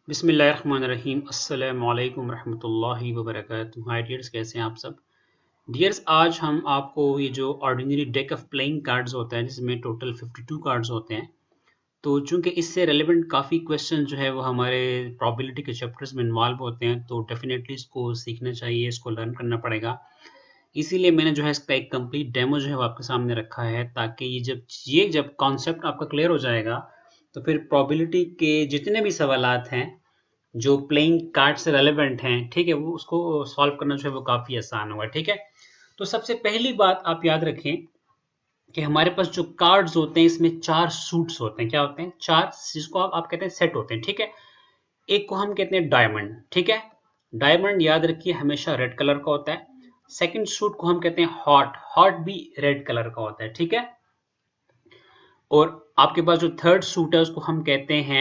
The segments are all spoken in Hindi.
बिस्मिल्लाहिर्रहमानिर्रहीम अस्सलामु अलैकुम रहमतुल्लाहि व बरकातुहू। हाय डियर्स, कैसे हैं आप सब? डियर्स, आज हम आपको ये जो ordinary deck of playing cards होता है जिसमें टोटल 52 कार्ड्स होते हैं, तो चूंकि इससे रेलेवेंट काफ़ी क्वेश्चन जो है वो हमारे प्रोबेबिलिटी के चैप्टर्स में इन्वॉल्व होते हैं, तो डेफिनेटली इसको सीखना चाहिए, इसको लर्न करना पड़ेगा। इसीलिए मैंने जो है इसका एक कंप्लीट डेमो जो है वो आपके सामने रखा है, ताकि ये जब कॉन्सेप्ट आपका क्लियर हो जाएगा तो फिर प्रोबेबिलिटी के जितने भी सवालात हैं जो प्लेइंग कार्ड से रेलेवेंट हैं, ठीक है, वो उसको सॉल्व करना जो है वो काफ़ी आसान होगा। ठीक है, तो सबसे पहली बात आप याद रखें कि हमारे पास जो कार्ड्स होते हैं इसमें 4 सूट्स होते हैं। क्या होते हैं? 4, जिसको आप कहते हैं सेट होते हैं। ठीक है, एक को हम कहते हैं डायमंड। ठीक है, डायमंड याद रखिए हमेशा रेड कलर का होता है। सेकंड सूट को हम कहते हैं हॉट, हॉट भी रेड कलर का होता है। ठीक है, और आपके पास जो थर्ड सूट है उसको हम कहते हैं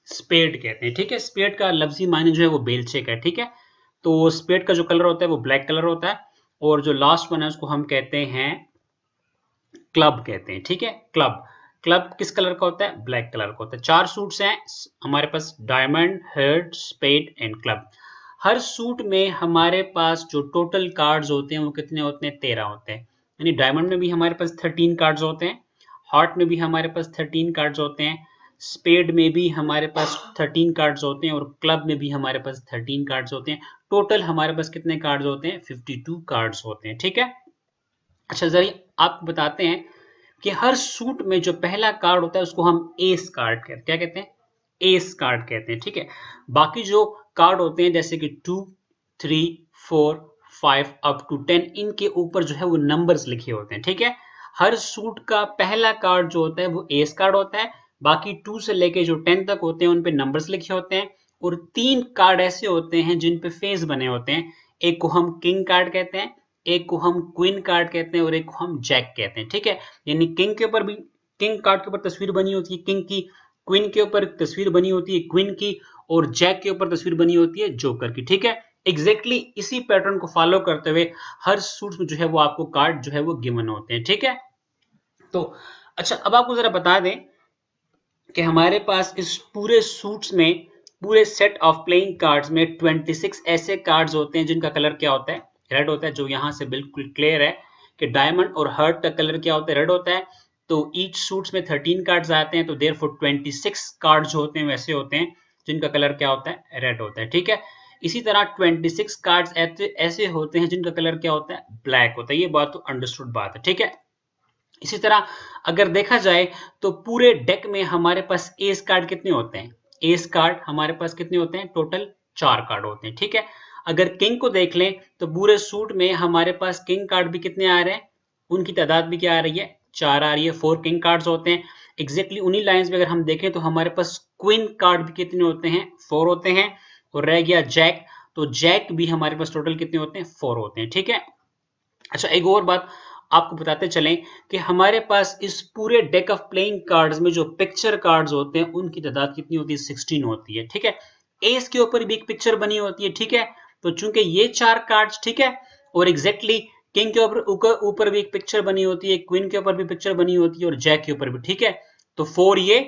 स्पेड कहते हैं। ठीक है, स्पेड का लफ्जी मायने जो है वो बेलचे का है। ठीक है, तो स्पेड का जो कलर होता है वो ब्लैक कलर होता है, और जो लास्ट वन है उसको हम कहते हैं क्लब कहते हैं। ठीक है, क्लब, क्लब किस कलर का होता है? ब्लैक कलर का होता है। 4 सूट्स हैं हमारे पास, diamond, heart, spade and club. हर सूट में हमारे पास जो टोटल कार्ड्स होते हैं वो कितने होते हैं? 13 होते हैं। यानी डायमंड में भी हमारे पास 13 कार्ड्स होते हैं, हार्ट में भी हमारे पास 13 कार्ड्स होते हैं, स्पेड में भी हमारे पास 13 कार्ड्स होते हैं, और क्लब में भी हमारे पास 13 कार्ड्स होते हैं। टोटल हमारे पास कितने कार्ड्स होते हैं? 52 कार्ड्स होते हैं। ठीक है, अच्छा जरा आपको बताते हैं कि हर सूट में जो पहला कार्ड होता है उसको हम एस कार्ड कहते हैं। क्या कहते हैं? एस कार्ड कहते हैं। ठीक है, बाकी जो कार्ड होते हैं जैसे कि 2, 3, 4, 5 अप टू 10, इनके ऊपर जो है वो नंबर्स लिखे होते हैं। ठीक है, हर सूट का पहला कार्ड जो होता है वो एस कार्ड होता है, बाकी 2 से लेके जो 10 तक होते हैं उन पे नंबर्स लिखे होते हैं, और 3 कार्ड ऐसे होते हैं जिन पे फेस बने होते हैं। एक को हम किंग कार्ड कहते हैं, एक को हम क्वीन कार्ड कहते हैं, और एक को हम जैक कहते हैं। ठीक है, यानी किंग के ऊपर भी, किंग कार्ड के ऊपर तस्वीर बनी होती है किंग की, क्वीन के ऊपर तस्वीर बनी होती है क्वीन की, और जैक के ऊपर तस्वीर बनी होती है जोकर की। ठीक है, एग्जैक्टली इसी पैटर्न को फॉलो करते हुए हर सूट में जो है वो आपको कार्ड जो है वो गिवन होते हैं। ठीक है, तो अच्छा अब आपको जरा बता दें कि हमारे पास इस पूरे सूट्स में, पूरे सेट ऑफ प्लेइंग कार्ड्स में 26 ऐसे कार्ड्स होते हैं जिनका कलर क्या होता है? रेड होता है। जो यहां से बिल्कुल क्लियर है कि डायमंड और हर्ट का कलर क्या होता है? रेड होता है। तो ईच सूट्स में 13 कार्ड्स आते हैं, तो देयरफॉर 26 कार्ड्स जो होते हैं वैसे होते हैं जिनका कलर क्या होता है? रेड होता है। ठीक है, इसी तरह 26 कार्ड्स ऐसे होते हैं जिनका कलर क्या होता है? ब्लैक होता है। ये बात तो अंडरस्टूड बात है। ठीक है, इसी तरह अगर देखा जाए तो पूरे डेक में हमारे पास एस कार्ड कितने होते हैं? एस कार्ड हमारे पास कितने होते हैं? टोटल 4 कार्ड होते हैं। ठीक है, अगर किंग को देख लें तो पूरे सूट में हमारे पास किंग कार्ड भी कितने आ रहे हैं? उनकी तादाद भी क्या आ रही है? 4 आ रही है। 4 किंग कार्ड्स होते हैं। एग्जैक्टली उन्हीं लाइंस में अगर हम देखें तो हमारे पास क्वीन कार्ड भी कितने होते हैं? 4 होते हैं। और रह गया जैक, तो जैक भी हमारे पास टोटल कितने होते हैं? 4 होते हैं। ठीक है, अच्छा एक और बात आपको बताते चलें कि हमारे पास इस पूरे डेक ऑफ प्लेइंग कार्ड्स में जो पिक्चर कार्ड्स होते हैं उनकी तादाद कितनी होती है? 16 होती है। ठीक है, एस के ऊपर भी एक पिक्चर बनी होती है। ठीक है, तो चूंकि ये 4 कार्ड्स, ठीक है, और एग्जैक्टली किंग के ऊपर भी एक पिक्चर बनी होती है, क्वीन के ऊपर भी पिक्चर बनी होती है, और जैक के ऊपर भी। ठीक है, तो 4 ये,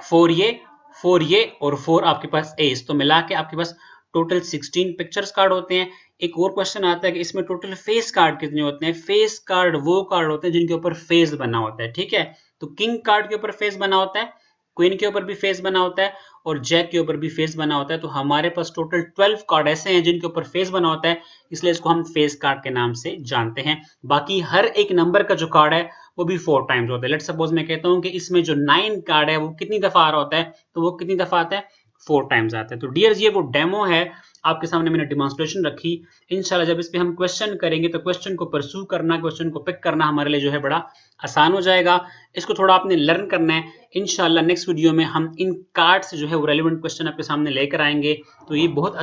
4 ये, 4 ये, और 4 आपके पास एस, तो मिला के आपके पास टोटल 16 पिक्चर्स कार्ड होते हैं। एक और क्वेश्चन आता है कि इसमें टोटल फेस कार्ड कितने होते हैं? फेस कार्ड वो कार्ड होते हैं जिनके ऊपर फेस बना होता है। ठीक है, तो किंग कार्ड के ऊपर फेस बना होता है, क्वीन के ऊपर भी फेस बना होता है, और जैक के ऊपर भी फेस बना होता है। तो हमारे पास टोटल 12 कार्ड ऐसे हैं जिनके ऊपर फेस बना होता है, इसलिए इसको हम फेस कार्ड के नाम से जानते हैं। बाकी हर एक नंबर का जो कार्ड है वो भी 4 टाइम्स होता है। लेट्स सपोज मैं कहता हूं कि इसमें जो 9 कार्ड है वो कितनी दफा आ रहा होता है, तो वो कितनी दफा आता है? 4 टाइम्स आता है। तो डियर्स, ये वो डेमो है आपके सामने मैंने डेमोंस्ट्रेशन रखी। इंशाल्लाह जब इस पे हम क्वेश्चन करेंगे तो क्वेश्चन को परस्यू करना, क्वेश्चन को पिक करना हमारे लिए जो है बड़ा आसान हो जाएगा। इसको थोड़ा आपने लर्न करना है। इंशाल्लाह नेक्स्ट वीडियो में हम इन कार्ड से जो है वो रेलिवेंट क्वेश्चन आपके सामने लेकर आएंगे। तो ये बहुत